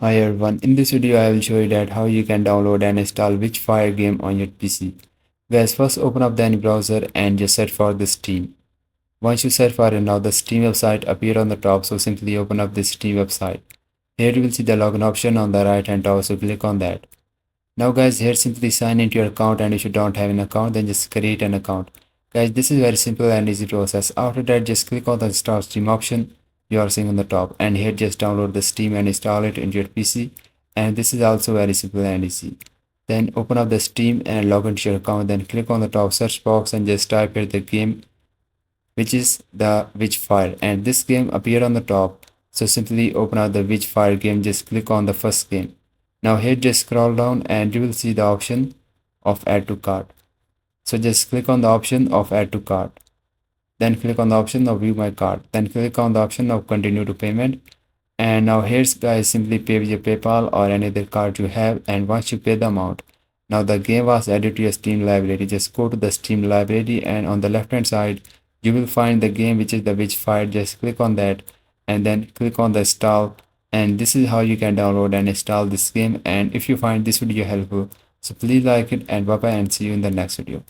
Hi everyone, in this video I will show you that how you can download and install WitchFire game on your PC. Guys, first open up the any browser and just search for the Steam. Once you search for it, now the Steam website appear on the top, so simply open up this Steam website. Here you will see the login option on the right hand top, so click on that. Now guys, here simply sign into your account, and if you don't have an account then just create an account. Guys, this is very simple and easy process. After that, just click on the install Steam option you are seeing on the top, and here just download the Steam and install it into your PC. And this is also very simple and easy. Then open up the Steam and log into your account, then click on the top search box and just type here the game, which is the WitchFire, and this game appear on the top. So simply open up the WitchFire game, just click on the first game. Now here just scroll down and you will see the option of add to cart. So just click on the option of add to cart. Then click on the option of view my cart. Then click on the option of continue to payment. And now here's guys, simply pay with your PayPal or any other card you have, and once you pay the amount, now the game was added to your Steam library. Just go to the Steam library and on the left hand side you will find the game, which is the WitchFire. Just click on that and then click on the install, and this is how you can download and install this game. And if you find this video helpful, so please like it, and bye bye, and see you in the next video.